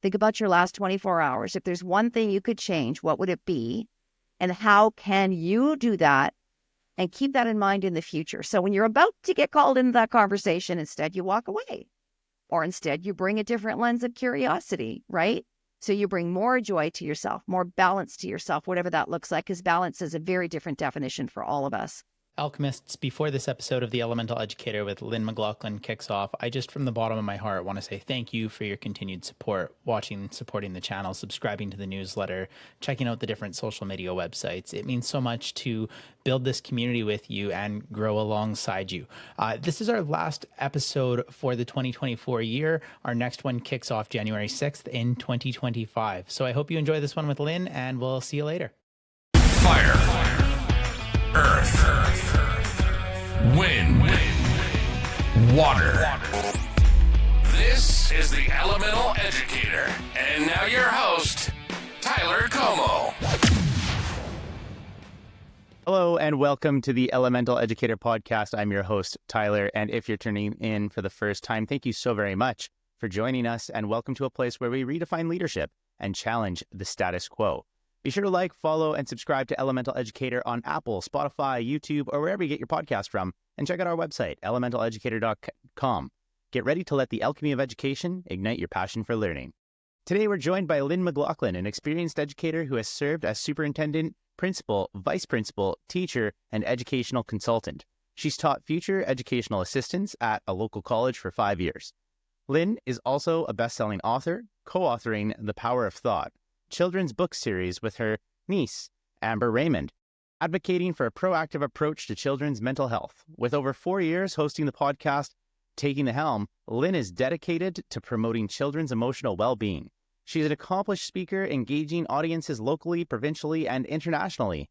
Think about your last 24 hours. If there's one thing you could change, what would it be? And how can you do that and keep that in mind in the future? So when you're about to get called into that conversation, instead you walk away, or instead you bring a different lens of curiosity, right? So you bring more joy to yourself, more balance to yourself, whatever that looks like, because balance is a very different definition for all of us. Alchemists, before this episode of the Elemental Educator with Lynn McLaughlin kicks off, I just from the bottom of my heart want to say thank you for your continued support, supporting the channel, subscribing to the newsletter, checking out the different social media websites. It means so much to build this community with you and grow alongside you. This is our last episode for the 2024 year. Our next one kicks off January 6th in 2025. So I hope you enjoy this one with Lynn, and we'll see you later. Fire. Earth. Wind. Water. This is the Elemental Educator. And now your host, Tyler Como. Hello and welcome to the Elemental Educator podcast. I'm your host, Tyler. And if you're tuning in for the first time, thank you so very much for joining us, and welcome to a place where we redefine leadership and challenge the status quo. Be sure to like, follow, and subscribe to Elemental Educator on Apple, Spotify, YouTube, or wherever you get your podcast from. And check out our website, elementaleducator.com. Get ready to let the alchemy of education ignite your passion for learning. Today, we're joined by Lynn McLaughlin, an experienced educator who has served as superintendent, principal, vice principal, teacher, and educational consultant. She's taught future educational assistants at a local college for 5 years. Lynn is also a best-selling author, co-authoring The Power of Thought, children's book series with her niece, Amber Raymond, advocating for a proactive approach to children's mental health. With over 4 years hosting the podcast, Taking the Helm, Lynn is dedicated to promoting children's emotional well-being. She's an accomplished speaker, engaging audiences locally, provincially, and internationally.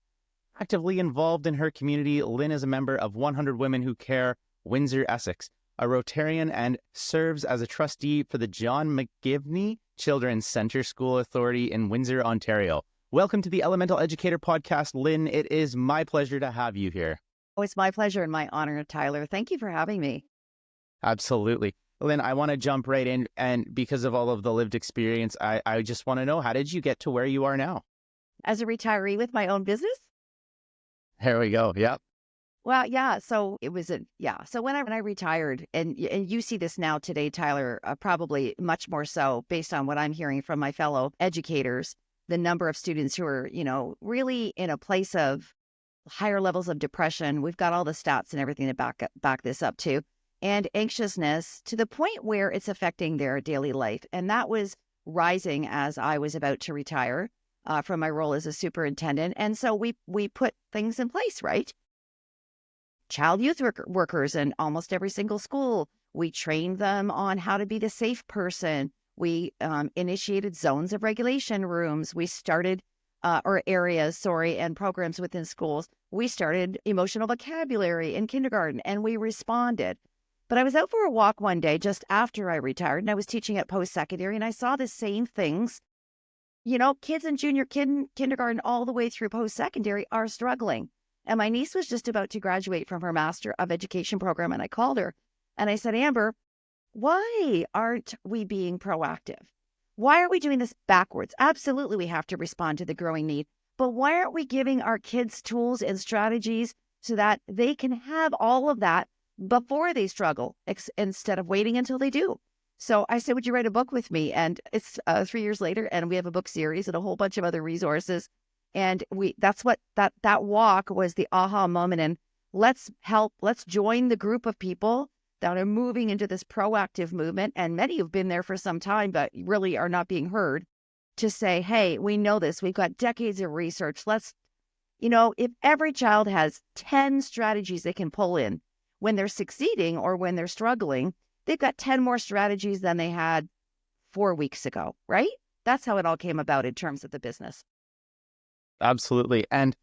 Actively involved in her community, Lynn is a member of 100 Women Who Care, Windsor, Essex, a Rotarian, and serves as a trustee for the John McGivney Children's Centre School Authority in Windsor, Ontario. Welcome to the Elemental Educator podcast, Lynn. It is my pleasure to have you here. Oh, it's my pleasure and my honor, Tyler. Thank you for having me. Absolutely. Lynn, I want to jump right in, and because of all of the lived experience, I just want to know, how did you get to where you are now? As a retiree with my own business? There we go. Yep. Well, yeah. So it was So when I retired, and you see this now today, Tyler, probably much more so based on what I'm hearing from my fellow educators, the number of students who are, really in a place of higher levels of depression. We've got all the stats and everything to back this up too, and anxiousness to the point where it's affecting their daily life. And that was rising as I was about to retire from my role as a superintendent. And so we put things in place, right? Child youth workers in almost every single school. We trained them on how to be the safe person. We initiated zones of regulation rooms. We started, and programs within schools. We started emotional vocabulary in kindergarten, and we responded. But I was out for a walk one day just after I retired, and I was teaching at post-secondary, and I saw the same things. Kids in junior kindergarten all the way through post-secondary are struggling. And my niece was just about to graduate from her Master of Education program, and I called her and I said, Amber, why aren't we being proactive? Why are we doing this backwards? Absolutely, we have to respond to the growing need, but why aren't we giving our kids tools and strategies so that they can have all of that before they struggle instead of waiting until they do? So I said, would you write a book with me? And it's 3 years later, and we have a book series and a whole bunch of other resources. And that's what that walk was, the aha moment. And let's join the group of people that are moving into this proactive movement. And many have been there for some time, but really are not being heard, to say, hey, we know this. We've got decades of research. If every child has 10 strategies they can pull in when they're succeeding or when they're struggling, they've got 10 more strategies than they had 4 weeks ago, right? That's how it all came about in terms of the business. Absolutely. And,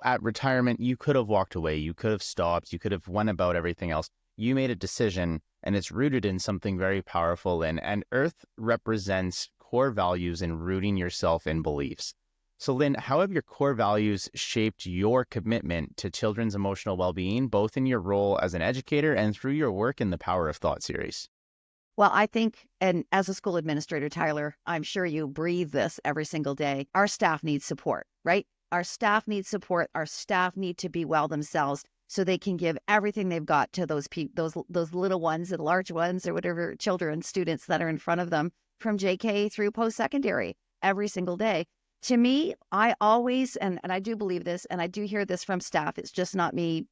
at retirement, you could have walked away. You could have stopped. You could have went about everything else. You made a decision, and it's rooted in something very powerful. And Earth represents core values and rooting yourself in beliefs. So, Lynn, how have your core values shaped your commitment to children's emotional well-being, both in your role as an educator and through your work in the Power of Thought series? Well, I think, and as a school administrator, Tyler, I'm sure you breathe this every single day. Our staff needs support, right? Our staff needs support. Our staff need to be well themselves so they can give everything they've got to those those little ones and large ones or whatever children, students that are in front of them from JK through post-secondary every single day. To me, I always, and I do believe this, and I do hear this from staff, it's just not me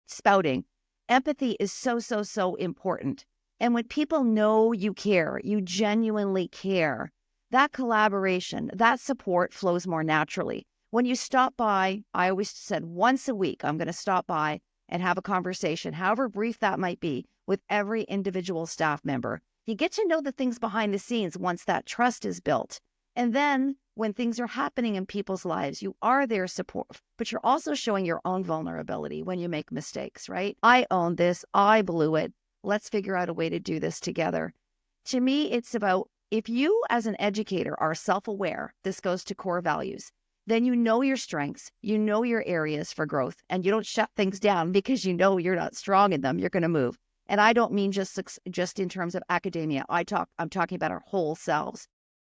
spouting. Empathy is so, so, so important. And when people know you care, you genuinely care, that collaboration, that support flows more naturally. When you stop by, I always said once a week, I'm going to stop by and have a conversation, however brief that might be, with every individual staff member. You get to know the things behind the scenes once that trust is built. And then when things are happening in people's lives, you are their support, but you're also showing your own vulnerability when you make mistakes, right? I own this. I blew it. Let's figure out a way to do this together. To me, it's about, if you as an educator are self-aware, this goes to core values, then you know your strengths, you know your areas for growth, and you don't shut things down because you know you're not strong in them. You're going to move. And I don't mean just in terms of academia. I'm talking about our whole selves.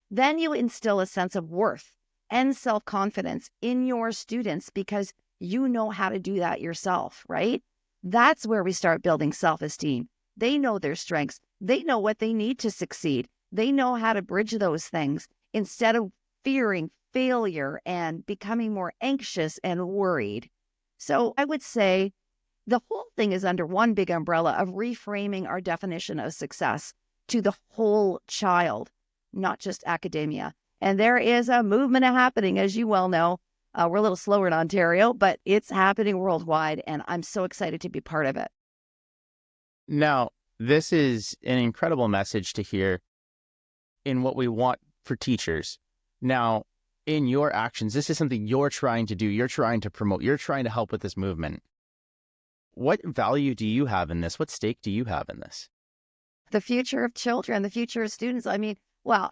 Then you instill a sense of worth and self-confidence in your students because you know how to do that yourself, right? That's where we start building self-esteem. They know their strengths. They know what they need to succeed. They know how to bridge those things instead of fearing failure and becoming more anxious and worried. So I would say the whole thing is under one big umbrella of reframing our definition of success to the whole child, not just academia. And there is a movement happening, as you well know. We're a little slower in Ontario, but it's happening worldwide, and I'm so excited to be part of it. Now, this is an incredible message to hear in what we want for teachers. Now, in your actions, this is something you're trying to do. You're trying to promote. You're trying to help with this movement. What value do you have in this? What stake do you have in this? The future of children, the future of students. I mean, well,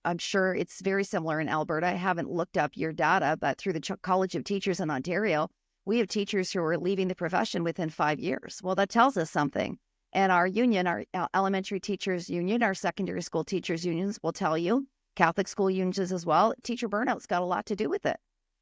I'm sure it's very similar in Alberta. I haven't looked up your data, but through the College of Teachers in Ontario, we have teachers who are leaving the profession within 5 years. Well, that tells us something. And our union, our elementary teachers union, our secondary school teachers unions will tell you, Catholic school unions as well, teacher burnout's got a lot to do with it.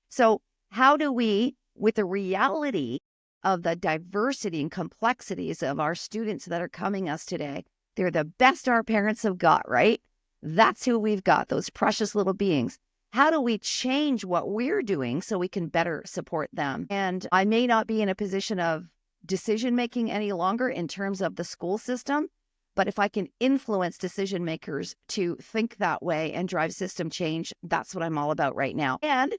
So how do we, with the reality of the diversity and complexities of our students that are coming us today, they're the best our parents have got, right? That's who we've got, those precious little beings. How do we change what we're doing so we can better support them? And I may not be in a position of decision-making any longer in terms of the school system, but if I can influence decision makers to think that way and drive system change, that's what I'm all about right now. And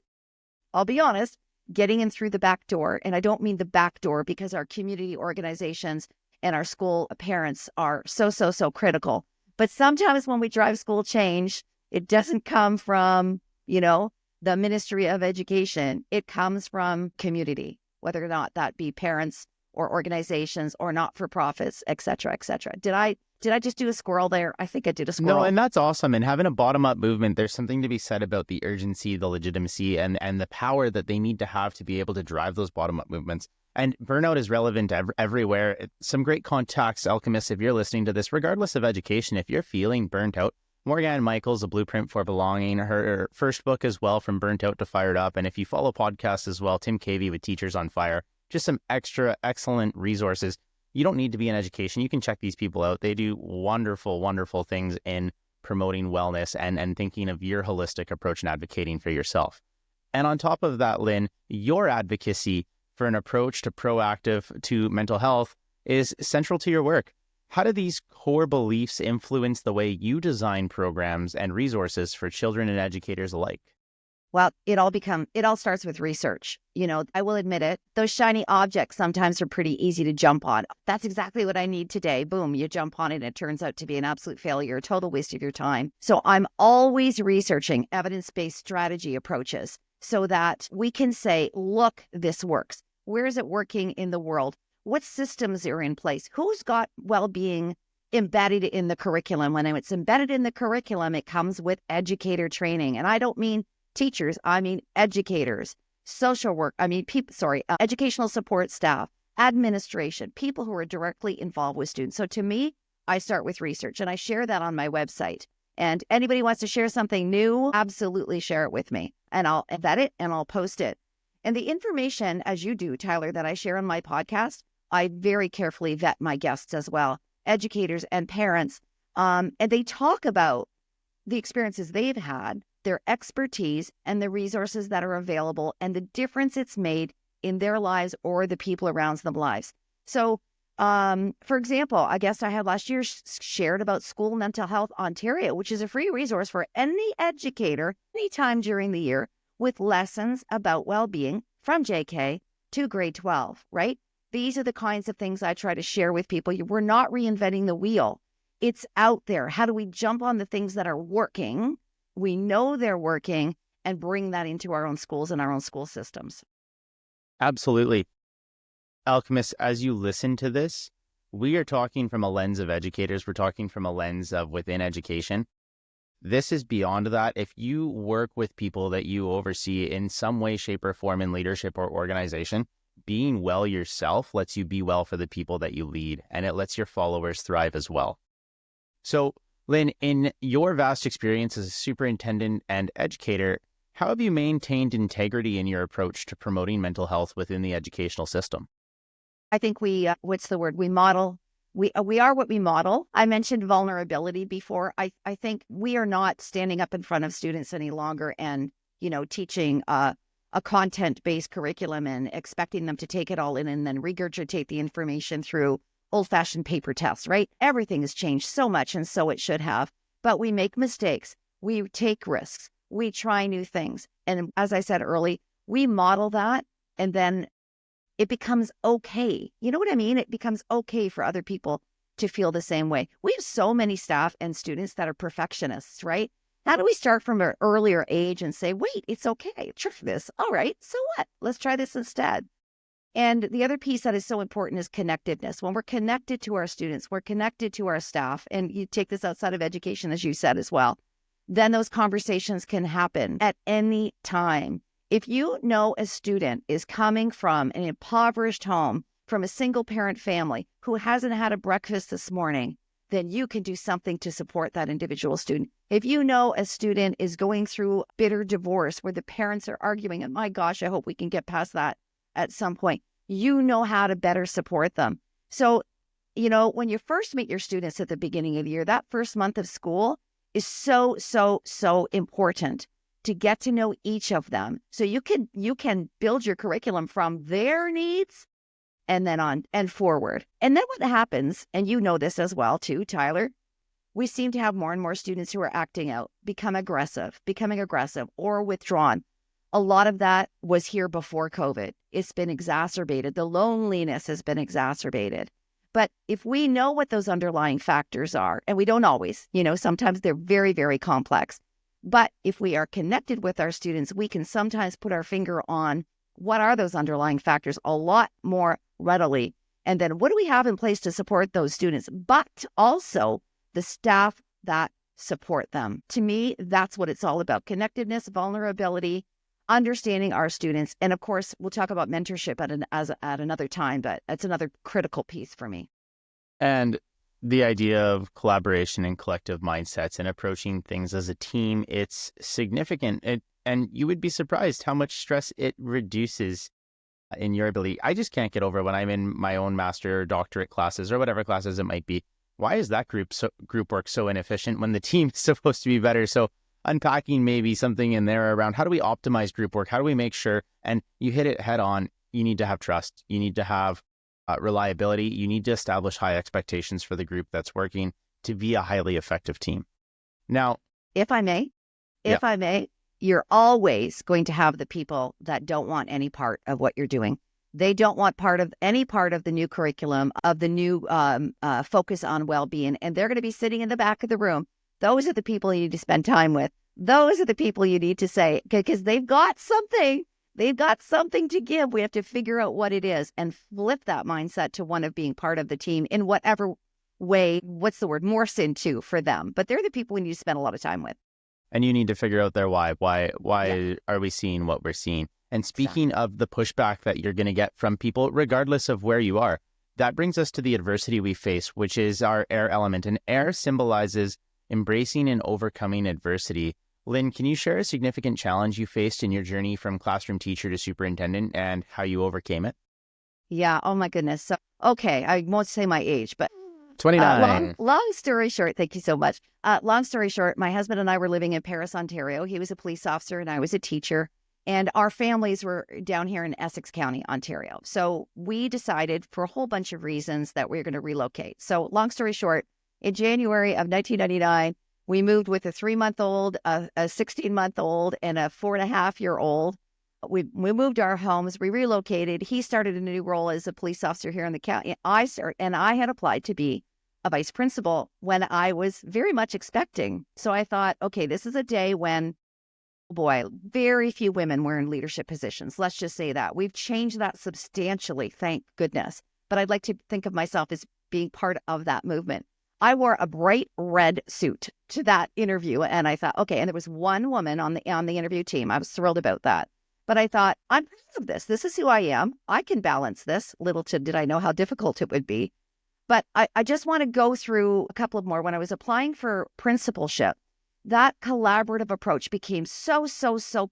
I'll be honest, getting in through the back door, and I don't mean the back door because our community organizations and our school parents are so, so, so critical. But sometimes when we drive school change, it doesn't come from, the Ministry of Education. It comes from community, whether or not that be parents or organizations or not-for-profits, et cetera, et cetera. Did I just do a squirrel there? I think I did a squirrel. No, and that's awesome. And having a bottom-up movement, there's something to be said about the urgency, the legitimacy, and the power that they need to have to be able to drive those bottom-up movements. And burnout is relevant everywhere. Some great context, alchemists, if you're listening to this, regardless of education, if you're feeling burnt out, Morgan Michaels, A Blueprint for Belonging, her first book as well, From Burnt Out to Fired Up. And if you follow podcasts as well, Tim Cavey with Teachers on Fire, just some extra excellent resources. You don't need to be in education. You can check these people out. They do wonderful, wonderful things in promoting wellness and thinking of your holistic approach and advocating for yourself. And on top of that, Lynn, your advocacy for an approach to proactive to mental health is central to your work. How do these core beliefs influence the way you design programs and resources for children and educators alike? Well, it all starts with research. I will admit it. Those shiny objects sometimes are pretty easy to jump on. That's exactly what I need today. Boom, you jump on it and it turns out to be an absolute failure, a total waste of your time. So I'm always researching evidence-based strategy approaches so that we can say, look, this works. Where is it working in the world? What systems are in place? Who's got well-being embedded in the curriculum? When it's embedded in the curriculum, it comes with educator training. And I don't mean teachers, I mean educators, social work, educational support staff, administration, people who are directly involved with students. So to me, I start with research, and I share that on my website. And anybody wants to share something new, absolutely share it with me, and I'll vet it and I'll post it. And the information, as you do, Tyler, that I share on my podcast, I very carefully vet my guests as well, educators and parents. And they talk about the experiences they've had, their expertise, and the resources that are available, and the difference it's made in their lives or the people around them lives. So, for example, a guest I had last year shared about School Mental Health Ontario, which is a free resource for any educator anytime during the year with lessons about well-being from JK to grade 12, right? These are the kinds of things I try to share with people. We're not reinventing the wheel. It's out there. How do we jump on the things that are working? We know they're working, and bring that into our own schools and our own school systems. Absolutely. Alchemist, as you listen to this, we are talking from a lens of educators. We're talking from a lens of within education. This is beyond that. If you work with people that you oversee in some way, shape, or form in leadership or organization, being well yourself lets you be well for the people that you lead, and it lets your followers thrive as well. So, Lynn, in your vast experience as a superintendent and educator, how have you maintained integrity in your approach to promoting mental health within the educational system? I think we model. We are what we model. I mentioned vulnerability before. I think we are not standing up in front of students any longer and, teaching a content-based curriculum and expecting them to take it all in and then regurgitate the information through old-fashioned paper tests, right? Everything has changed so much, and so it should have. But we make mistakes. We take risks. We try new things. And as I said early, we model that, and then it becomes okay. You know what I mean? It becomes okay for other people to feel the same way. We have so many staff and students that are perfectionists, right? How do we start from an earlier age and say, wait, it's okay. Try this. All right. So what? Let's try this instead. And the other piece that is so important is connectedness. When we're connected to our students, we're connected to our staff, and you take this outside of education, as you said as well, then those conversations can happen at any time. If you know a student is coming from an impoverished home, from a single parent family who hasn't had a breakfast this morning, then you can do something to support that individual student. If you know a student is going through bitter divorce where the parents are arguing, and my gosh, I hope we can get past that at some point, you know how to better support them. So, when you first meet your students at the beginning of the year, that first month of school is so, so, so important to get to know each of them. So you can build your curriculum from their needs and then on and forward. And then what happens, and you know this as well too, Tyler, we seem to have more and more students who are acting out, becoming aggressive or withdrawn. A lot of that was here before COVID. It's been exacerbated. The loneliness has been exacerbated. But if we know what those underlying factors are, and we don't always, sometimes they're very, very complex. But if we are connected with our students, we can sometimes put our finger on what are those underlying factors a lot more readily. And then what do we have in place to support those students, but also the staff that support them? To me, that's what it's all about. Connectedness, vulnerability, understanding our students. And of course, we'll talk about mentorship at another time, but it's another critical piece for me. And the idea of collaboration and collective mindsets and approaching things as a team, it's significant. And you would be surprised how much stress it reduces in your ability. I just can't get over when I'm in my own master or doctorate classes or whatever classes it might be. Why is that group work so inefficient when the team is supposed to be better? So unpacking maybe something in there around how do we optimize group work? How do we make sure? And you hit it head on. You need to have trust. You need to have reliability. You need to establish high expectations for the group that's working to be a highly effective team. Now, if I may, you're always going to have the people that don't want any part of what you're doing. They don't want any part of the new curriculum, of the new focus on well-being, and they're going to be sitting in the back of the room. Those are the people you need to spend time with. Those are the people you need to say, because they've got something. They've got something to give. We have to figure out what it is and flip that mindset to one of being part of the team in whatever way, morphs into for them. But they're the people we need to spend a lot of time with. And you need to figure out their why. Why are we seeing what we're seeing? And speaking of the pushback that you're going to get from people, regardless of where you are, that brings us to the adversity we face, which is our air element. And air symbolizes embracing and overcoming adversity. Lynn, can you share a significant challenge you faced in your journey from classroom teacher to superintendent and how you overcame it? Yeah. Oh my goodness. So, okay. I won't say my age, but 29. long story short, thank you so much. Long story short, my husband and I were living in Paris, Ontario. He was a police officer and I was a teacher. And our families were down here in Essex County, Ontario. So we decided for a whole bunch of reasons that we were going to relocate. So long story short, in January of 1999, we moved with a 3-month-old, a 16-month-old, and a 4.5-year-old. We moved our homes. We relocated. He started a new role as a police officer here in the county. I had applied to be a vice principal when I was very much expecting. So I thought, okay, this is a day when, oh boy, very few women were in leadership positions. Let's just say that. We've changed that substantially, thank goodness. But I'd like to think of myself as being part of that movement. I wore a bright red suit to that interview, and I thought, okay, and there was one woman on the interview team. I was thrilled about that. But I thought, I'm proud of this. This is who I am. I can balance this. Little did I know how difficult it would be. But I just want to go through a couple of more. When I was applying for principalship, that collaborative approach became so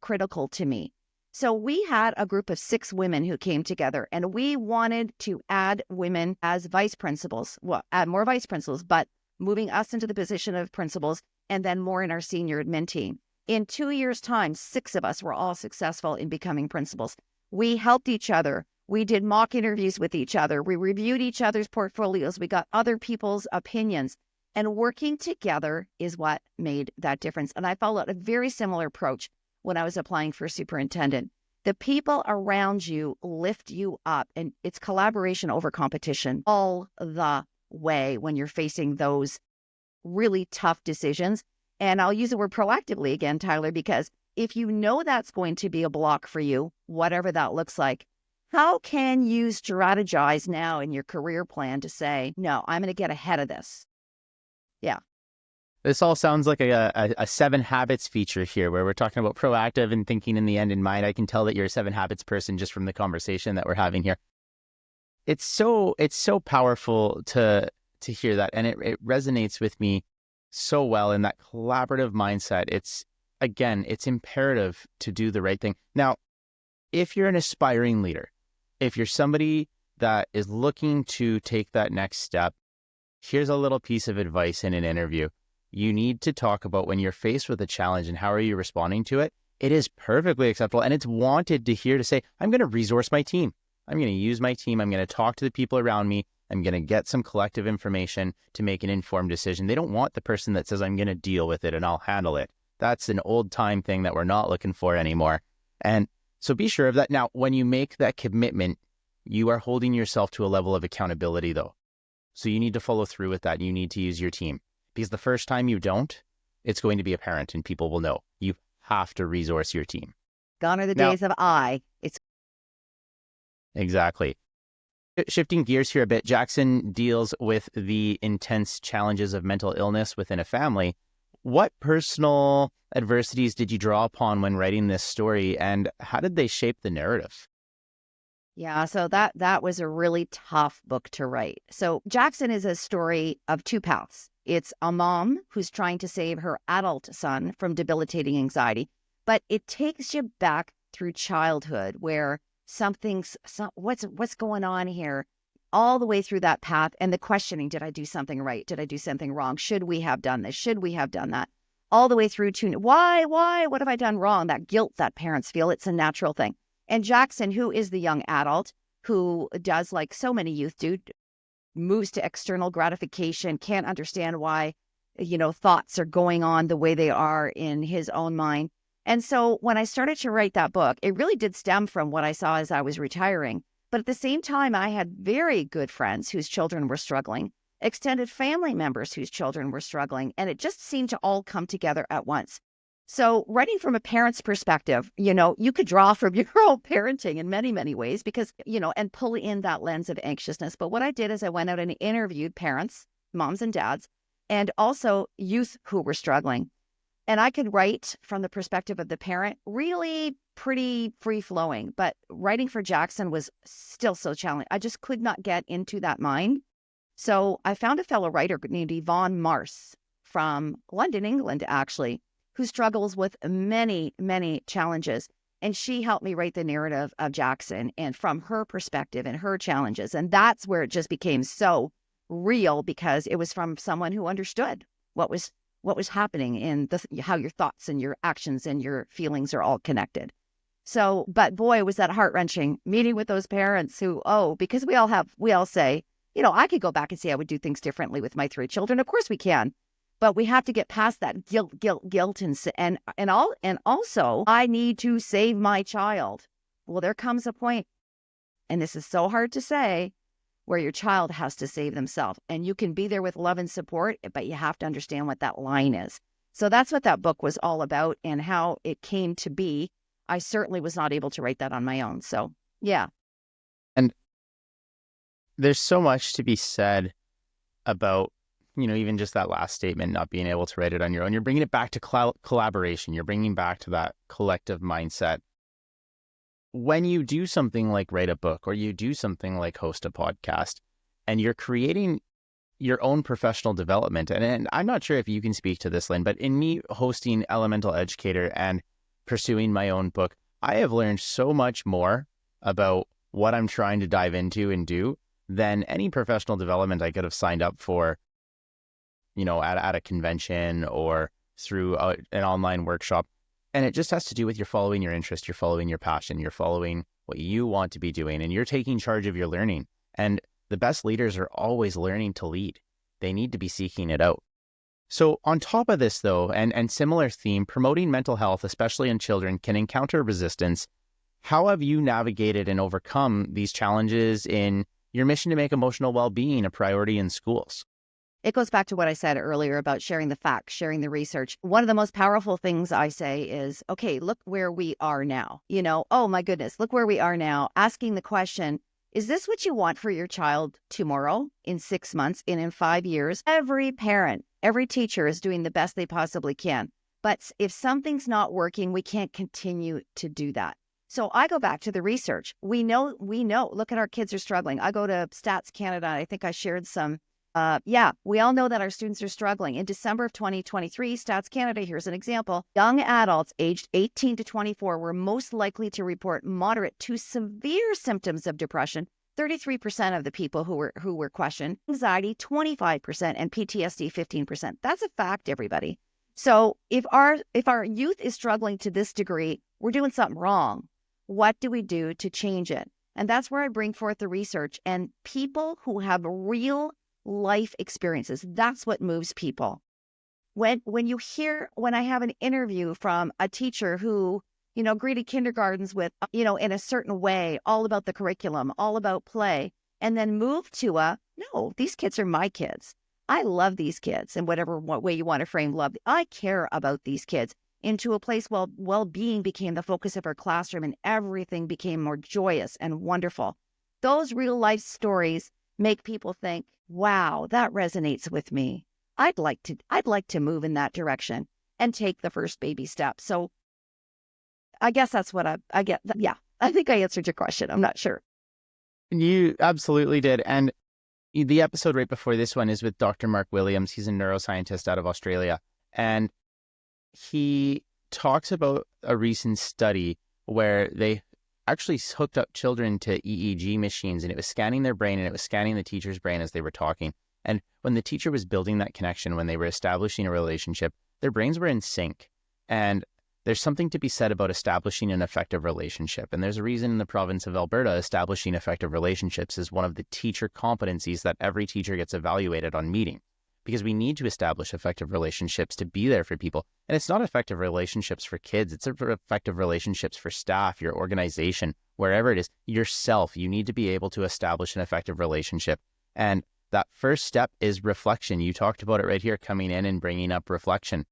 critical to me. So we had a group of 6 women who came together, and we wanted to add women as vice principals. Well, add more vice principals, but moving us into the position of principals, and then more in our senior admin team. In 2 years' time, 6 of us were all successful in becoming principals. We helped each other. We did mock interviews with each other. We reviewed each other's portfolios. We got other people's opinions. And working together is what made that difference. And I followed a very similar approach when I was applying for superintendent. The people around you lift you up, and it's collaboration over competition all the way when you're facing those really tough decisions. And I'll use the word proactively again, Tyler, because if you know that's going to be a block for you, whatever that looks like, how can you strategize now in your career plan to say, no, I'm going to get ahead of this? Yeah. This all sounds like a 7 Habits feature here, where we're talking about proactive and thinking in the end in mind. I can tell that you're a 7 Habits person just from the conversation that we're having here. It's so powerful to hear that, and it resonates with me so well in that collaborative mindset. It's imperative to do the right thing. Now, if you're an aspiring leader, if you're somebody that is looking to take that next step, here's a little piece of advice in an interview. You need to talk about when you're faced with a challenge and how are you responding to it. It is perfectly acceptable, and it's wanted to hear to say, I'm going to resource my team. I'm going to use my team. I'm going to talk to the people around me. I'm going to get some collective information to make an informed decision. They don't want the person that says, I'm going to deal with it and I'll handle it. That's an old time thing that we're not looking for anymore. And so be sure of that. Now, when you make that commitment, you are holding yourself to a level of accountability though. So you need to follow through with that. You need to use your team, because the first time you don't, it's going to be apparent and people will know. You have to resource your team. Gone are the days of It's exactly. Shifting gears here a bit, Jackson deals with the intense challenges of mental illness within a family. What personal adversities did you draw upon when writing this story, and how did they shape the narrative? Yeah, so that was a really tough book to write. So Jackson is a story of 2 paths. It's a mom who's trying to save her adult son from debilitating anxiety, but it takes you back through childhood where what's going on here, all the way through that path, and the questioning, did I do something right? Did I do something wrong? Should we have done this? Should we have done that? All the way through to why, what have I done wrong? That guilt that parents feel, it's a natural thing. And Jackson, who is the young adult who does, like so many youth do, moves to external gratification, can't understand why, thoughts are going on the way they are in his own mind. And so when I started to write that book, it really did stem from what I saw as I was retiring. But at the same time, I had very good friends whose children were struggling, extended family members whose children were struggling, and it just seemed to all come together at once. So writing from a parent's perspective, you could draw from your own parenting in many, many ways because, and pull in that lens of anxiousness. But what I did is I went out and interviewed parents, moms and dads, and also youth who were struggling. And I could write from the perspective of the parent, really pretty free flowing, but writing for Jackson was still so challenging. I just could not get into that mind. So I found a fellow writer named Yvonne Marce from London, England, actually, who struggles with many, many challenges. And she helped me write the narrative of Jackson and from her perspective and her challenges. And that's where it just became so real, because it was from someone who understood what was happening in how your thoughts and your actions and your feelings are all connected. So, but boy, was that heart-wrenching meeting with those parents who, because we all say, I could go back and say I would do things differently with my 3 children. Of course we can. But we have to get past that guilt, and also I need to save my child. Well, there comes a point, and this is so hard to say, where your child has to save themselves, and you can be there with love and support, but you have to understand what that line is. So that's what that book was all about and how it came to be. I certainly was not able to write that on my own. So yeah. And there's so much to be said about, even just that last statement, not being able to write it on your own. You're bringing it back to collaboration. You're bringing back to that collective mindset. When you do something like write a book, or you do something like host a podcast, and you're creating your own professional development, and I'm not sure if you can speak to this, Lynn, but in me hosting Elemental Educator and pursuing my own book, I have learned so much more about what I'm trying to dive into and do than any professional development I could have signed up for, at a convention or through an online workshop. And it just has to do with you're following your interest, you're following your passion, you're following what you want to be doing, and you're taking charge of your learning. And the best leaders are always learning to lead. They need to be seeking it out. So on top of this, though, and similar theme, promoting mental health, especially in children, can encounter resistance. How have you navigated and overcome these challenges in your mission to make emotional well-being a priority in schools? It goes back to what I said earlier about sharing the facts, sharing the research. One of the most powerful things I say is, okay, look where we are now. Oh my goodness, look where we are now. Asking the question, is this what you want for your child tomorrow, in 6 months, and in 5 years? Every parent, every teacher is doing the best they possibly can. But if something's not working, we can't continue to do that. So I go back to the research. We know, look at our kids are struggling. I go to Stats Canada. I think I shared some. We all know that our students are struggling. In December of 2023, Stats Canada, here's an example. Young adults aged 18 to 24 were most likely to report moderate to severe symptoms of depression. 33% of the people who were questioned, anxiety 25%, and PTSD 15%. That's a fact, everybody. So if our youth is struggling to this degree, we're doing something wrong. What do we do to change it? And that's where I bring forth the research and people who have real life experiences. That's what moves people. When I have an interview from a teacher who, greeted kindergartens with, in a certain way, all about the curriculum, all about play, and then moved to no, these kids are my kids. I love these kids, and whatever way you want to frame love, I care about these kids, into a place where well-being became the focus of our classroom and everything became more joyous and wonderful. Those real life stories make people think, wow, that resonates with me. I'd like to move in that direction and take the first baby step. So I guess that's what I get. Yeah, I think I answered your question. I'm not sure. You absolutely did. And the episode right before this one is with Dr. Mark Williams. He's a neuroscientist out of Australia. And he talks about a recent study where they actually hooked up children to EEG machines, and it was scanning their brain and it was scanning the teacher's brain as they were talking. And when the teacher was building that connection, when they were establishing a relationship, their brains were in sync. And there's something to be said about establishing an effective relationship. And there's a reason in the province of Alberta, establishing effective relationships is one of the teacher competencies that every teacher gets evaluated on meeting, because we need to establish effective relationships to be there for people. And it's not effective relationships for kids. It's effective relationships for staff, your organization, wherever it is, yourself. You need to be able to establish an effective relationship. And that first step is reflection. You talked about it right here, coming in and bringing up reflection.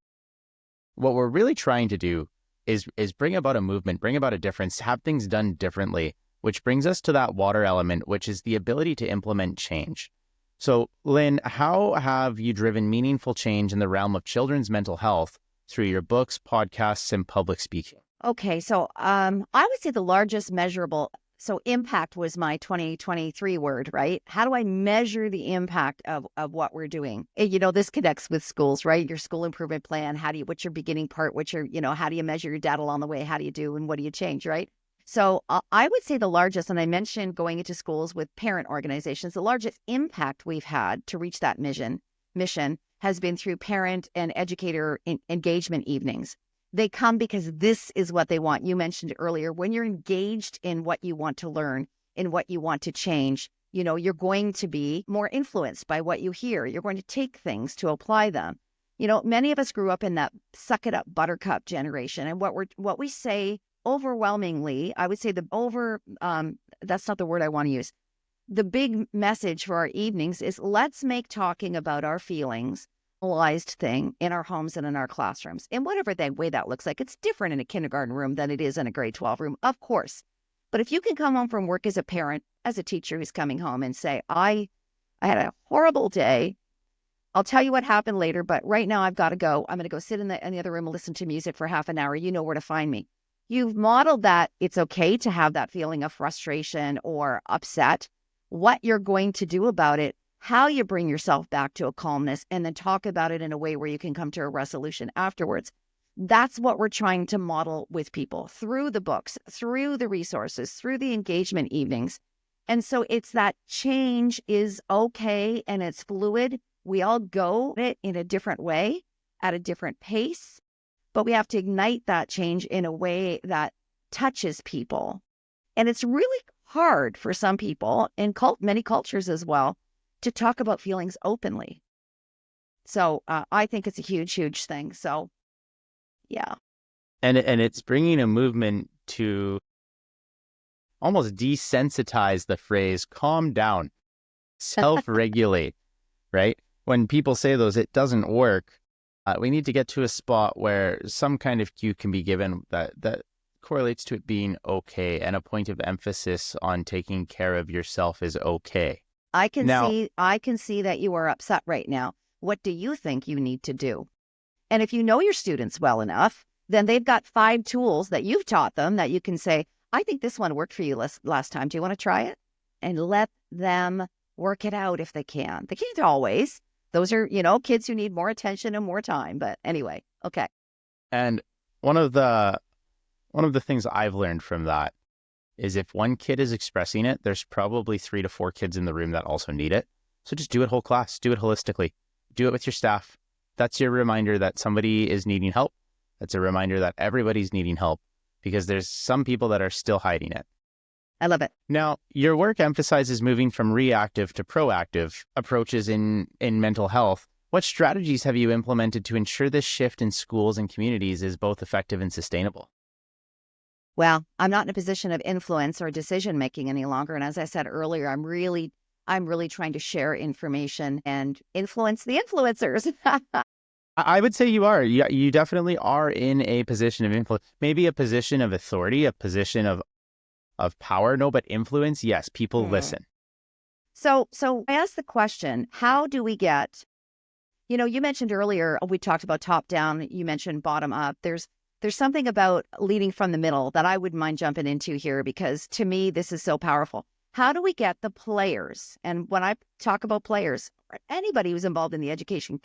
What we're really trying to do is bring about a movement, bring about a difference, have things done differently, which brings us to that water element, which is the ability to implement change. So, Lynn, how have you driven meaningful change in the realm of children's mental health through your books, podcasts, and public speaking? Okay, so I would say the largest measurable, so impact was my 2023 word, right? How do I measure the impact of what we're doing? And, this connects with schools, right? Your school improvement plan, what's your beginning part? What's your, how do you measure your data along the way? How do you do and what do you change, right? So I would say the largest, and I mentioned going into schools with parent organizations, the largest impact we've had to reach that mission has been through parent and educator engagement evenings. They come because this is what they want. You mentioned earlier, when you're engaged in what you want to learn, in what you want to change, you're going to be more influenced by what you hear. You're going to take things to apply them. Many of us grew up in that suck it up buttercup generation. And what we say overwhelmingly, I would say that's not the word I want to use. The big message for our evenings is let's make talking about our feelings thing in our homes and in our classrooms. In whatever way that looks like. It's different in a kindergarten room than it is in a grade 12 room, of course. But if you can come home from work as a parent, as a teacher who's coming home and say, I had a horrible day. I'll tell you what happened later, but right now I've got to go. I'm going to go sit in the other room and listen to music for half an hour. You know where to find me. You've modeled that it's okay to have that feeling of frustration or upset. What you're going to do about it, how you bring yourself back to a calmness, and then talk about it in a way where you can come to a resolution afterwards. That's what we're trying to model with people through the books, through the resources, through the engagement evenings. And so it's that change is okay and it's fluid. We all go it in a different way, at a different pace, but we have to ignite that change in a way that touches people. And it's really hard for some people in many cultures as well to talk about feelings openly. So I think it's a huge, huge thing. So, yeah. And it's bringing a movement to almost desensitize the phrase, calm down, self-regulate, right? When people say those, it doesn't work. We need to get to a spot where some kind of cue can be given that correlates to it being okay, and a point of emphasis on taking care of yourself is okay. I can see that you are upset right now. What do you think you need to do? And if you know your students well enough, then they've got 5 tools that you've taught them that you can say, I think this one worked for you last time. Do you want to try it? And let them work it out if they can. They can't always. Those are, kids who need more attention and more time. But anyway, okay. And one of the things I've learned from that is if one kid is expressing it, there's probably 3 to 4 kids in the room that also need it. So just do it whole class, do it holistically, do it with your staff. That's your reminder that somebody is needing help. That's a reminder that everybody's needing help, because there's some people that are still hiding it. I love it. Now, your work emphasizes moving from reactive to proactive approaches in mental health. What strategies have you implemented to ensure this shift in schools and communities is both effective and sustainable? Well, I'm not in a position of influence or decision making any longer. And as I said earlier, I'm really trying to share information and influence the influencers. I would say you are. You definitely are in a position of influence, maybe a position of authority, a position of power. No, but influence. Yes, people listen. So I asked the question, how do we get, you mentioned earlier, we talked about top down, you mentioned bottom up. There's something about leading from the middle that I wouldn't mind jumping into here, because to me, this is so powerful. How do we get the players? And when I talk about players, anybody who's involved in the education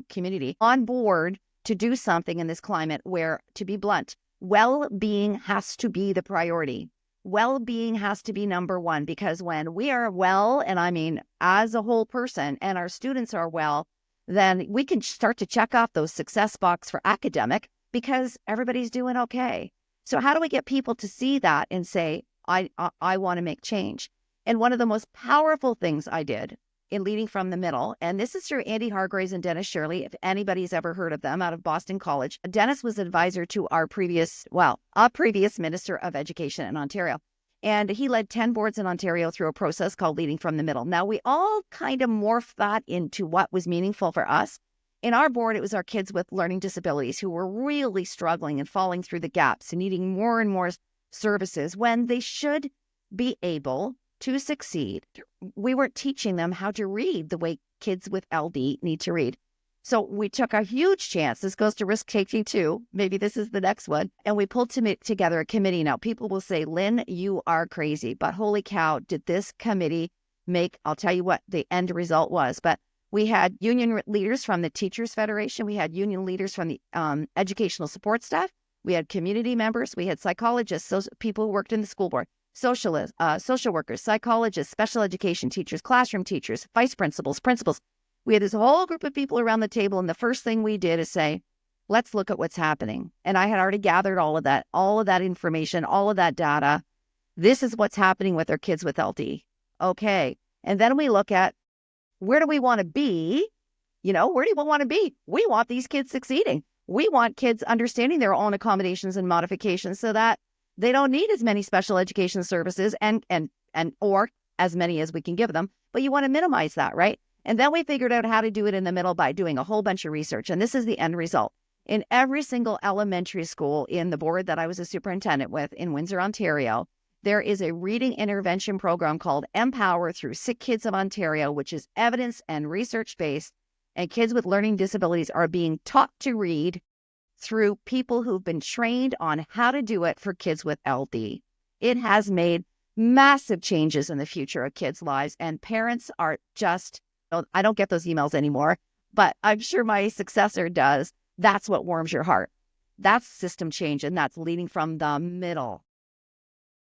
community on board to do something in this climate where, to be blunt, well-being has to be the priority. Well-being has to be number one, because when we are well, and I mean as a whole person, and our students are well, then we can start to check off those success box for academic, because everybody's doing okay. So how do we get people to see that and say, I want to make change? And one of the most powerful things I did in leading from the middle, and this is through Andy Hargraves and Dennis Shirley, if anybody's ever heard of them, out of Boston College. Dennis was advisor to a previous Minister of Education in Ontario. And he led 10 boards in Ontario through a process called Leading from the Middle. Now, we all kind of morphed that into what was meaningful for us. In our board, it was our kids with learning disabilities who were really struggling and falling through the gaps and needing more and more services when they should be able to succeed. We weren't teaching them how to read the way kids with LD need to read. So we took a huge chance. This goes to risk taking too. Maybe this is the next one. And we pulled together a committee. Now, people will say, Lynn, you are crazy. But holy cow, did this committee make, I'll tell you what the end result was. But we had union leaders from the Teachers Federation. We had union leaders from the educational support staff. We had community members. We had psychologists, people who worked in the school board, social workers, psychologists, special education teachers, classroom teachers, vice principals, principals. We had this whole group of people around the table, and the first thing we did is say, let's look at what's happening. And I had already gathered all of that information, all of that data. This is what's happening with our kids with LD. Okay. And then we look at, where do we want to be? Where do we want to be? We want these kids succeeding. We want kids understanding their own accommodations and modifications so that they don't need as many special education services and or as many as we can give them. But you want to minimize that, right? And then we figured out how to do it in the middle by doing a whole bunch of research. And this is the end result. In every single elementary school in the board that I was a superintendent with in Windsor, Ontario, there is a reading intervention program called Empower through Sick Kids of Ontario, which is evidence and research-based. And kids with learning disabilities are being taught to read through people who've been trained on how to do it for kids with LD. It has made massive changes in the future of kids' lives. And parents are just, I don't get those emails anymore, but I'm sure my successor does. That's what warms your heart. That's system change, and that's leading from the middle.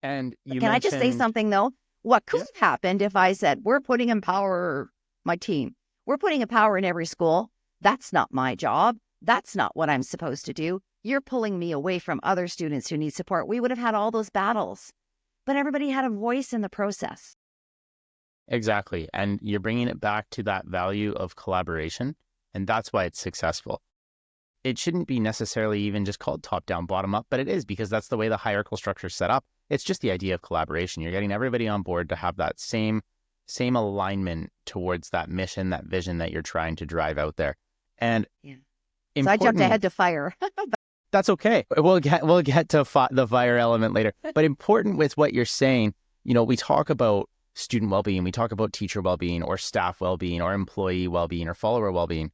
And Can I just say something, though? What could have happened if I said, we're putting Empower, my team, we're putting Empower in every school. That's not my job. That's not what I'm supposed to do. You're pulling me away from other students who need support. We would have had all those battles, but everybody had a voice in the process. Exactly. And you're bringing it back to that value of collaboration. And that's why it's successful. It shouldn't be necessarily even just called top down, bottom up, but it is, because that's the way the hierarchical structure is set up. It's just the idea of collaboration. You're getting everybody on board to have that same alignment towards that mission, that vision that you're trying to drive out there. And so I jumped ahead to fire. That's okay. We'll get to the fire element later. But important with what you're saying, we talk about student well-being, we talk about teacher well-being or staff well-being or employee well-being or follower well-being.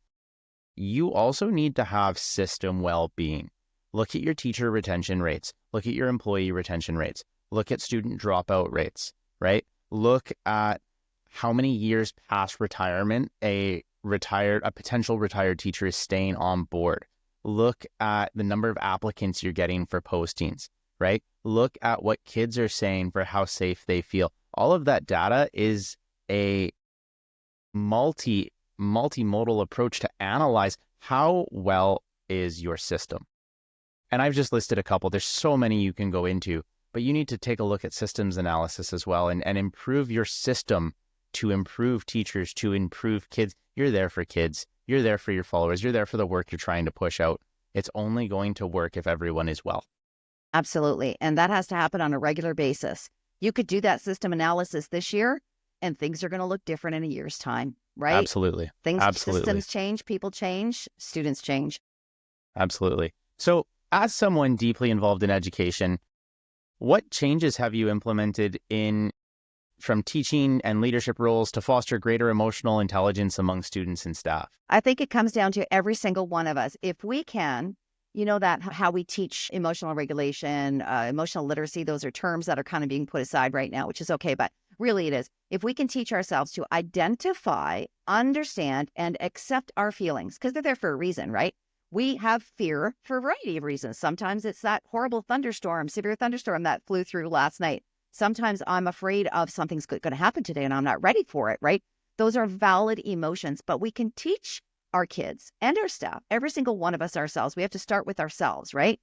You also need to have system well-being. Look at your teacher retention rates. Look at your employee retention rates. Look at student dropout rates, right? Look at how many years past retirement a potential retired teacher is staying on board. Look at the number of applicants you're getting for postings, right? Look at what kids are saying for how safe they feel. All of that data is a multimodal approach to analyze how well is your system. And I've just listed a couple. There's so many you can go into, but you need to take a look at systems analysis as well and improve your system to improve teachers, to improve kids. You're there for kids. You're there for your followers. You're there for the work you're trying to push out. It's only going to work if everyone is well. Absolutely. And that has to happen on a regular basis. You could do that system analysis this year, and things are going to look different in a year's time, right? Absolutely. Systems change, people change, students change. Absolutely. So as someone deeply involved in education, what changes have you implemented from teaching and leadership roles to foster greater emotional intelligence among students and staff? I think it comes down to every single one of us. If we can, that how we teach emotional regulation, emotional literacy, those are terms that are kind of being put aside right now, which is okay. But really it is. If we can teach ourselves to identify, understand, and accept our feelings, because they're there for a reason, right? We have fear for a variety of reasons. Sometimes it's that horrible severe thunderstorm that flew through last night. Sometimes I'm afraid of something's going to happen today and I'm not ready for it, right? Those are valid emotions, but we can teach our kids and our staff, every single one of us ourselves. We have to start with ourselves, right?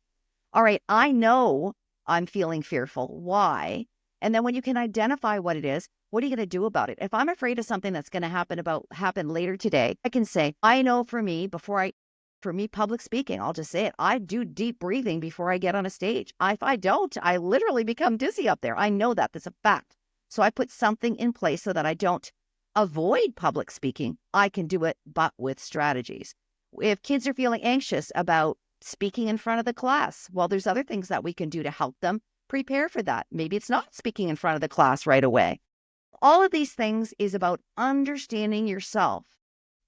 All right, I know I'm feeling fearful. Why? And then when you can identify what it is, what are you going to do about it? If I'm afraid of something that's going to happen later today, I can say, I know for me, public speaking, I'll just say it. I do deep breathing before I get on a stage. If I don't, I literally become dizzy up there. I know that. That's a fact. So I put something in place so that I don't avoid public speaking. I can do it, but with strategies. If kids are feeling anxious about speaking in front of the class, well, there's other things that we can do to help them prepare for that. Maybe it's not speaking in front of the class right away. All of these things is about understanding yourself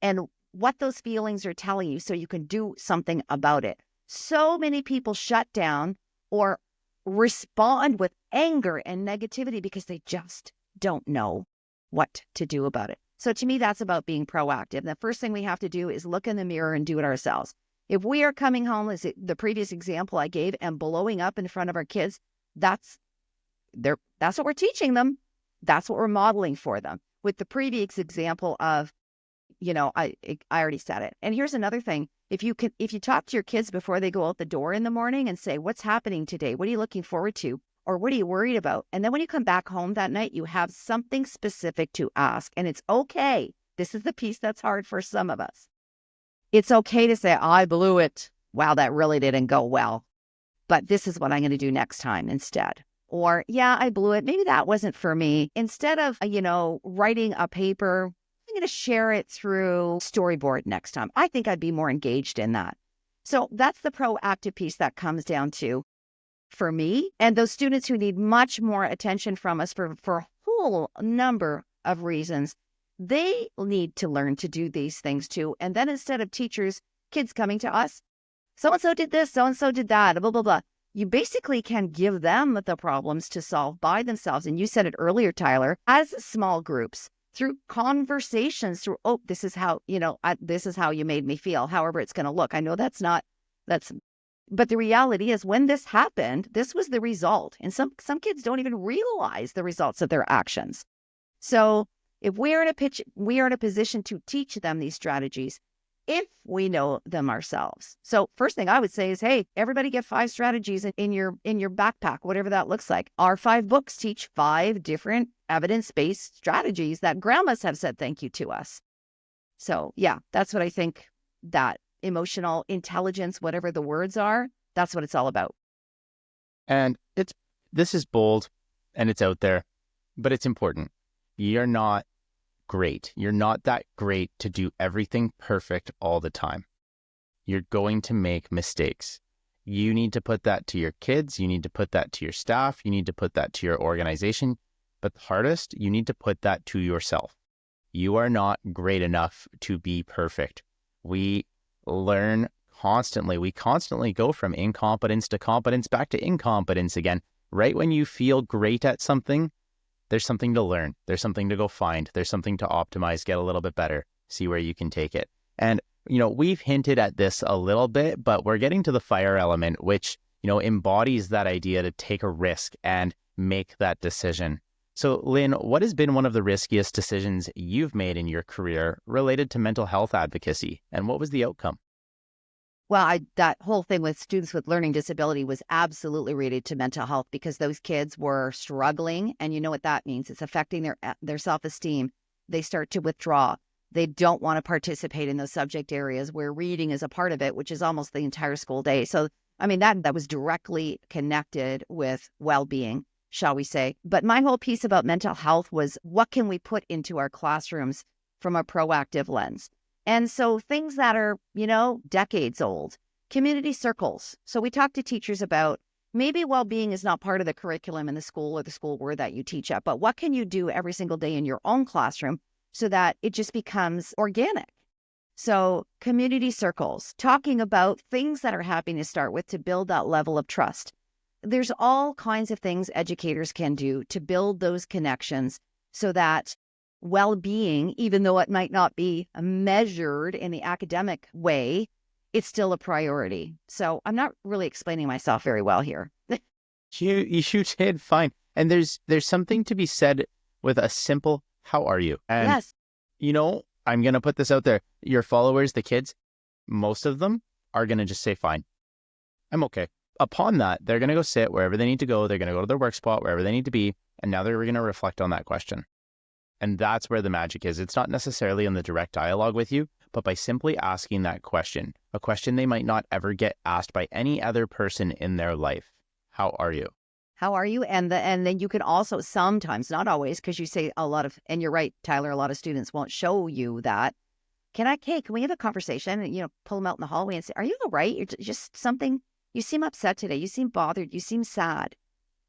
and what those feelings are telling you so you can do something about it. So many people shut down or respond with anger and negativity because they just don't know what to do about it. So to me, that's about being proactive. The first thing we have to do is look in the mirror and do it ourselves. If we are coming home, as the previous example I gave, and blowing up in front of our kids, that's what we're teaching them. That's what we're modeling for them. With the previous example of, I already said it. And here's another thing. If you talk to your kids before they go out the door in the morning and say, what's happening today? What are you looking forward to? Or what are you worried about? And then when you come back home that night, you have something specific to ask. And it's okay. This is the piece that's hard for some of us. It's okay to say, I blew it. Wow, that really didn't go well. But this is what I'm going to do next time instead. Or, yeah, I blew it. Maybe that wasn't for me. Instead of, writing a paper, I'm going to share it through storyboard next time. I think I'd be more engaged in that. So that's the proactive piece that comes down to, for me, and those students who need much more attention from us for a whole number of reasons, they need to learn to do these things too. And then instead of kids coming to us, so-and-so did this, so-and-so did that, blah, blah, blah. You basically can give them the problems to solve by themselves. And you said it earlier, Tyler, as small groups, through conversations, through, this is how, this is how you made me feel, however it's going to look. I know but the reality is when this happened, this was the result. And some kids don't even realize the results of their actions. So if we are in a position to teach them these strategies, if we know them ourselves. So first thing I would say is, hey, everybody get 5 strategies in your backpack, whatever that looks like. Our 5 books teach 5 different evidence-based strategies that grandmas have said thank you to us. So yeah, that's what I think, that emotional intelligence, whatever the words are, that's what it's all about. And this is bold and it's out there, but it's important. You're not great. You're not that great to do everything perfect all the time. You're going to make mistakes. You need to put that to your kids. You need to put that to your staff. You need to put that to your organization. But the hardest, you need to put that to yourself. You are not great enough to be perfect. We learn constantly. We constantly go from incompetence to competence, back to incompetence again. Right when you feel great at something, there's something to learn. There's something to go find. There's something to optimize, get a little bit better, see where you can take it. And, we've hinted at this a little bit, but we're getting to the fire element, which, embodies that idea to take a risk and make that decision. So, Lynn, what has been one of the riskiest decisions you've made in your career related to mental health advocacy, and what was the outcome? Well, that whole thing with students with learning disability was absolutely related to mental health because those kids were struggling. And you know what that means? It's affecting their self-esteem. They start to withdraw. They don't want to participate in those subject areas where reading is a part of it, which is almost the entire school day. So, I mean, that was directly connected with well-being, shall we say. But my whole piece about mental health was, what can we put into our classrooms from a proactive lens? And so things that are, decades old, community circles. So we talk to teachers about, maybe well-being is not part of the curriculum in the school or the school board that you teach at, but what can you do every single day in your own classroom so that it just becomes organic? So community circles, talking about things that are happening to start with to build that level of trust. There's all kinds of things educators can do to build those connections so that well-being, even though it might not be measured in the academic way, it's still a priority. So I'm not really explaining myself very well here. You did fine. And there's something to be said with a simple, how are you? And, Yes. I'm going to put this out there. Your followers, the kids, most of them are going to just say, fine, I'm okay. Upon that, they're going to go sit wherever they need to go. They're going to go to their work spot, wherever they need to be. And now they're going to reflect on that question. And that's where the magic is. It's not necessarily in the direct dialogue with you, but by simply asking that question, a question they might not ever get asked by any other person in their life. How are you? How are you? And then you can also sometimes, not always, because you say a lot of, and you're right, Tyler, a lot of students won't show you that. Can we have a conversation and, pull them out in the hallway and say, are you all right? You're just something, you seem upset today. You seem bothered. You seem sad.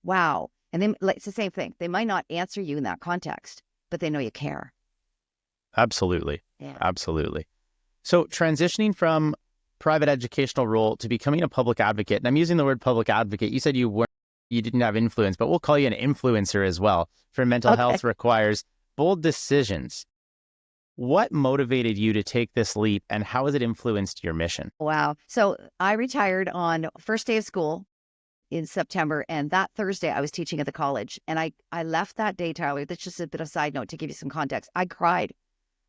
Wow. And then it's the same thing. They might not answer you in that context, but they know you care. Absolutely. Yeah. Absolutely. So transitioning from private educational role to becoming a public advocate, and I'm using the word public advocate. You said you didn't have influence, but we'll call you an influencer as well. For mental Okay. health requires bold decisions. What motivated you to take this leap, and how has it influenced your mission? Wow. So I retired on first day of school in September, and that Thursday I was teaching at the college. And I left that day, Tyler. That's just a bit of a side note to give you some context. I cried.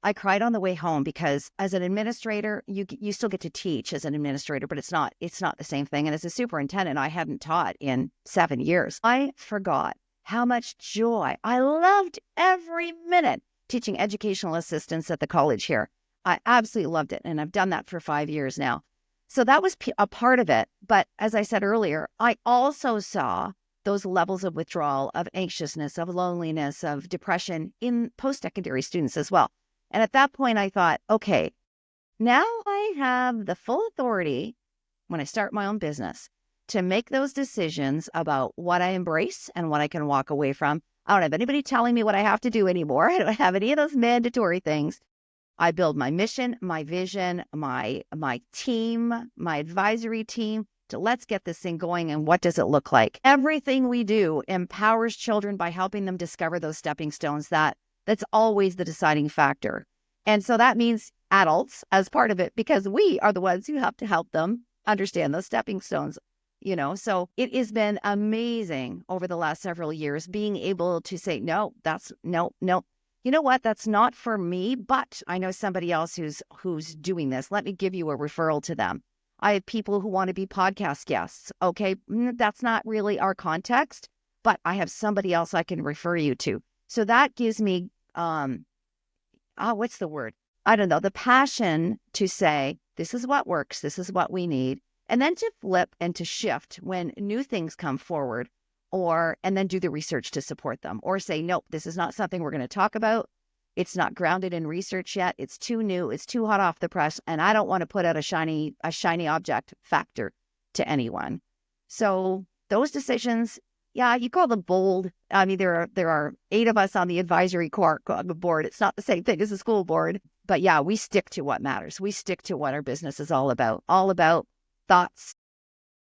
I cried on the way home because as an administrator, you still get to teach as an administrator, but it's not the same thing. And as a superintendent, I hadn't taught in 7 years. I forgot how much joy. I loved every minute teaching educational assistants at the college here. I absolutely loved it. And I've done that for 5 years now. So that was a part of it. But as I said earlier, I also saw those levels of withdrawal, of anxiousness, of loneliness, of depression in post-secondary students as well. And at that point, I thought, okay, now I have the full authority when I start my own business to make those decisions about what I embrace and what I can walk away from. I don't have anybody telling me what I have to do anymore. I don't have any of those mandatory things. I build my mission, my vision, my team, my advisory team to let's get this thing going. And what does it look like? Everything we do empowers children by helping them discover those stepping stones. That's always the deciding factor. And so that means adults as part of it, because we are the ones who have to help them understand those stepping stones. So it has been amazing over the last several years being able to say, no, no. You know what? That's not for me, but I know somebody else who's doing this. Let me give you a referral to them. I have people who want to be podcast guests. Okay, that's not really our context, but I have somebody else I can refer you to. So that gives me, what's the word? I don't know, the passion to say, this is what works, this is what we need. And then to flip and to shift when new things come forward, and then do the research to support them, or say, nope, this is not something we're going to talk about. It's not grounded in research yet. It's too new. It's too hot off the press. And I don't want to put out a shiny object factor to anyone. So those decisions, yeah, you call them bold. I mean, there are 8 of us on the advisory board. It's not the same thing as the school board. But yeah, we stick to what matters. We stick to what our business is all about thoughts,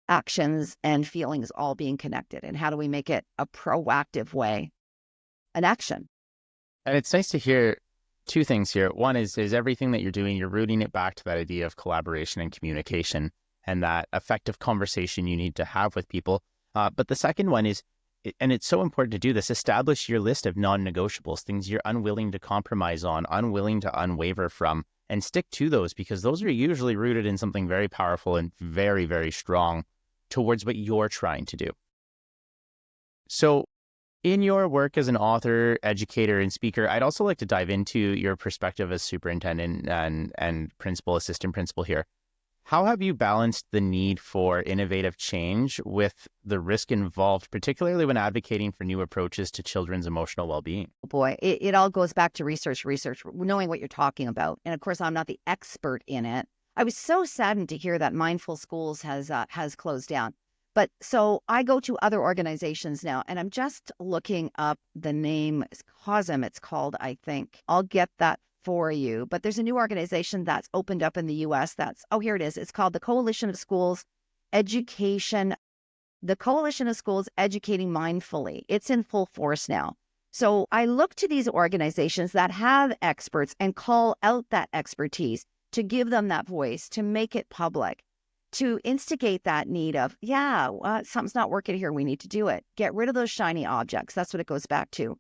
actions, and feelings all being connected. And how do we make it a proactive way, an action? And it's nice to hear 2 things here. One is everything that you're doing, you're rooting it back to that idea of collaboration and communication and that effective conversation you need to have with people. But the second one is, and it's so important to do this, establish your list of non-negotiables, things you're unwilling to compromise on, unwilling to unwaver from, and stick to those, because those are usually rooted in something very powerful and very, very strong towards what you're trying to do. So in your work as an author, educator, and speaker, I'd also like to dive into your perspective as superintendent and principal, assistant principal here. How have you balanced the need for innovative change with the risk involved, particularly when advocating for new approaches to children's emotional well-being? Oh boy, it all goes back to research, knowing what you're talking about. And of course, I'm not the expert in it. I was so saddened to hear that Mindful Schools has closed down. But so I go to other organizations now, and I'm just looking up the name. COSM, it's called, I think. I'll get that for you. But there's a new organization that's opened up in the U.S. Here it is. It's called the Coalition of Schools Education. The Coalition of Schools Educating Mindfully. It's in full force now. So I look to these organizations that have experts and call out that expertise to give them that voice, to make it public, to instigate that need of, something's not working here. We need to do it. Get rid of those shiny objects. That's what it goes back to.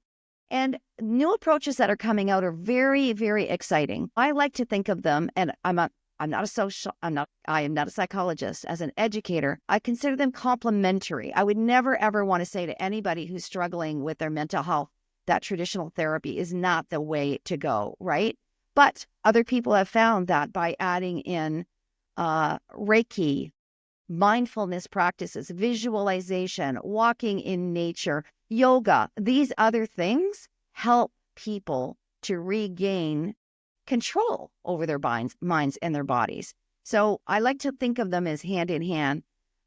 And new approaches that are coming out are very, very exciting. I like to think of them, and I am not a psychologist. As an educator, I consider them complementary. I would never, ever want to say to anybody who's struggling with their mental health that traditional therapy is not the way to go, right? But other people have found that by adding in Reiki, mindfulness practices, visualization, walking in nature, yoga, these other things help people to regain control over their minds and their bodies. So I like to think of them as hand in hand.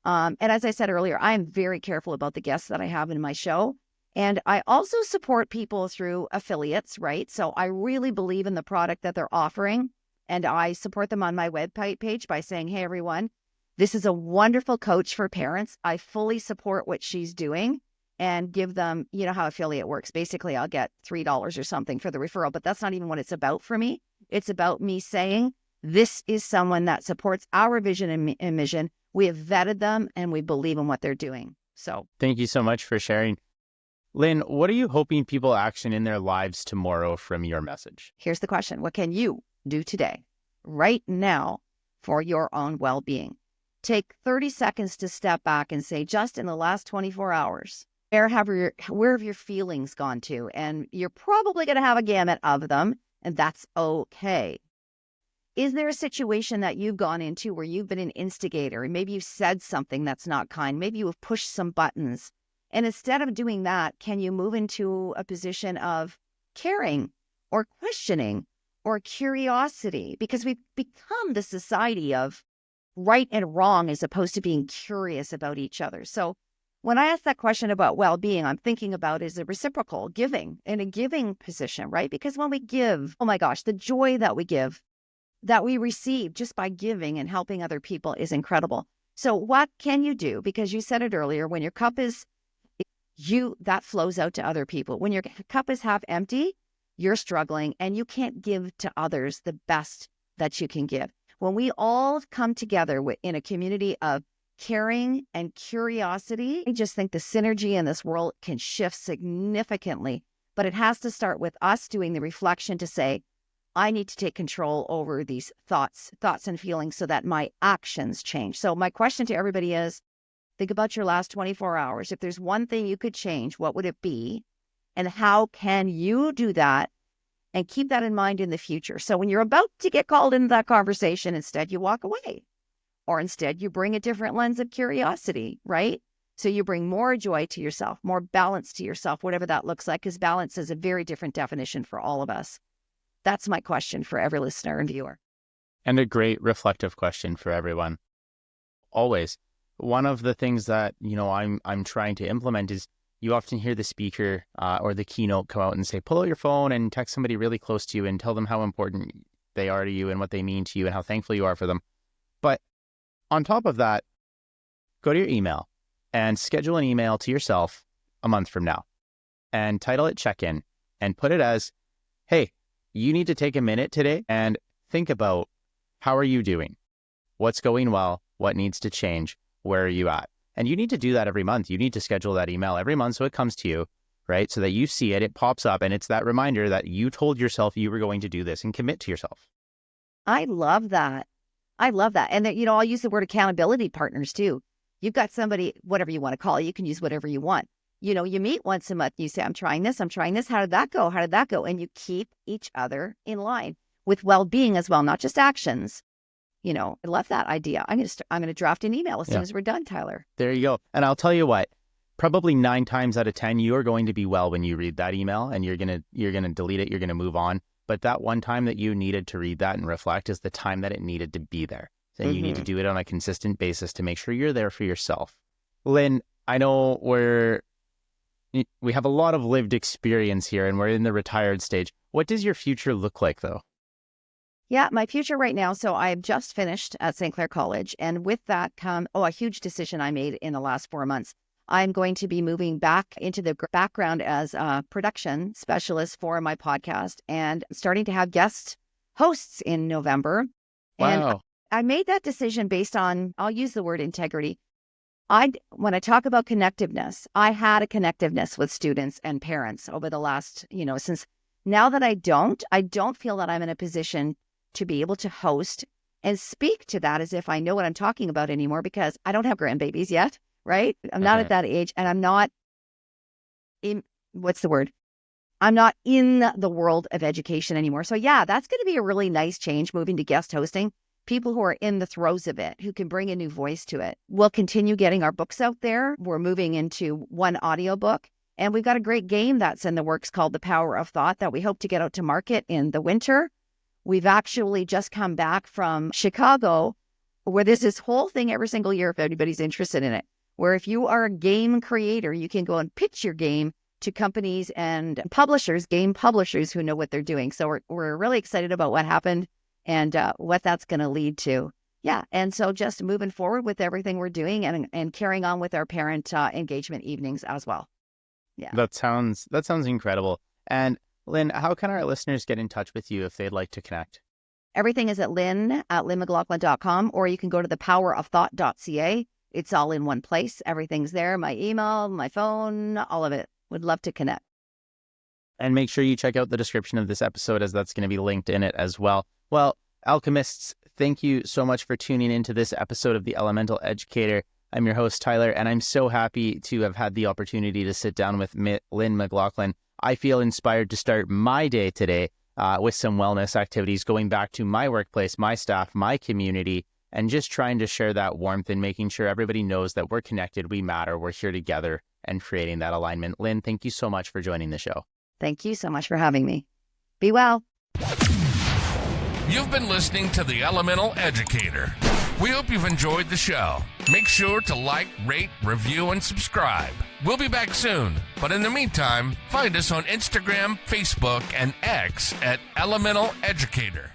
And as I said earlier, I am very careful about the guests that I have in my show. And I also support people through affiliates, right? So I really believe in the product that they're offering. And I support them on my webpage by saying, hey, everyone, this is a wonderful coach for parents. I fully support what she's doing, and give them, you know how affiliate works. Basically, I'll get $3 or something for the referral, but that's not even what it's about for me. It's about me saying, this is someone that supports our vision and mission. We have vetted them and we believe in what they're doing. So Thank you so much for sharing. Lynn, what are you hoping people action in their lives tomorrow from your message? here's the question. What can you do today, right now, for your own well-being? Take 30 seconds to step back and say, just in the last 24 hours, where have your feelings gone to? And you're probably going to have a gamut of them, and that's okay. Is there a situation that you've gone into where you've been an instigator, and maybe you said something that's not kind? Maybe you have pushed some buttons. And instead of doing that, can you move into a position of caring or questioning or curiosity? Because we've become the society of right and wrong as opposed to being curious about each other. So when I ask that question about well-being, I'm thinking about is a reciprocal giving, in a giving position, right? Because when we give, oh my gosh, the joy that we give, that we receive just by giving and helping other people is incredible. So what can you do? Because you said it earlier, when your cup is that flows out to other people. When your cup is half empty, you're struggling and you can't give to others the best that you can give. When we all come together in a community of caring and curiosity, I just think the synergy in this world can shift significantly. But it has to start with us doing the reflection to say, I need to take control over these thoughts and feelings so that my actions change. So my question to everybody is, think about your last 24 hours. If there's one thing you could change, what would it be? And how can you do that and keep that in mind in the future? So when you're about to get called into that conversation, instead you walk away, or instead you bring a different lens of curiosity, right? So you bring more joy to yourself, more balance to yourself, whatever that looks like, because balance is a very different definition for all of us. That's my question for every listener and viewer. And a great reflective question for everyone. Always. One of the things that, I'm trying to implement is you often hear the speaker or the keynote come out and say, pull out your phone and text somebody really close to you and tell them how important they are to you and what they mean to you and how thankful you are for them. But on top of that, go to your email and schedule an email to yourself a month from now and title it check-in and put it as, hey, you need to take a minute today and think about how are you doing? What's going well? What needs to change? Where are you at? And you need to do that every month. You need to schedule that email every month so it comes to you, right? So that you see it, it pops up, and it's that reminder that you told yourself you were going to do this and commit to yourself. I love that. I love that. And that, I'll use the word accountability partners too. You've got somebody, whatever you want to call it, you can use whatever you want. You meet once a month, you say, I'm trying this. How did that go? How did that go? And you keep each other in line with well-being as well, not just actions. I love that idea. I'm going to draft an email as soon as we're done, Tyler. There you go. And I'll tell you what, probably 9 times out of 10, you are going to be well when you read that email, and you're going to delete it. You're going to move on. But that one time that you needed to read that and reflect is the time that it needed to be there. So you need to do it on a consistent basis to make sure you're there for yourself. Lynn, I know we have a lot of lived experience here and we're in the retired stage. What does your future look like though? Yeah, my future right now. So I've just finished at St. Clair College. And with that come, a huge decision I made in the last 4 months. I'm going to be moving back into the background as a production specialist for my podcast and starting to have guest hosts in November. Wow. And I made that decision based on, I'll use the word integrity. When I talk about connectiveness, I had a connectiveness with students and parents over the last, since now that I don't feel that I'm in a position to be able to host and speak to that as if I know what I'm talking about anymore, because I don't have grandbabies yet, right? I'm not at that age, and I'm not I'm not in the world of education anymore. So yeah, that's going to be a really nice change, moving to guest hosting. People who are in the throes of it, who can bring a new voice to it. We'll continue getting our books out there. We're moving into one audiobook, and we've got a great game that's in the works called The Power of Thought that we hope to get out to market in the winter. We've actually just come back from Chicago, where there's this whole thing every single year, if anybody's interested in it, where if you are a game creator, you can go and pitch your game to companies and publishers, game publishers who know what they're doing. So we're really excited about what happened and what that's going to lead to. Yeah. And so just moving forward with everything we're doing and carrying on with our parent engagement evenings as well. Yeah. That sounds incredible. And Lynn, how can our listeners get in touch with you if they'd like to connect? Everything is at lynn@lynnmclaughlin.com, or you can go to thepowerofthought.ca. It's all in one place. Everything's there. My email, my phone, all of it. Would love to connect. And make sure you check out the description of this episode, as that's going to be linked in it as well. Well, alchemists, thank you so much for tuning into this episode of the Elemental Educator. I'm your host, Tyler, and I'm so happy to have had the opportunity to sit down with Lynn McLaughlin. I feel inspired to start my day today with some wellness activities, going back to my workplace, my staff, my community, and just trying to share that warmth and making sure everybody knows that we're connected, we matter, we're here together, and creating that alignment. Lynn, thank you so much for joining the show. Thank you so much for having me. Be well. You've been listening to the Elemental Educator. We hope you've enjoyed the show. Make sure to like, rate, review, and subscribe. We'll be back soon, but in the meantime, find us on Instagram, Facebook, and X at Elemental Educator.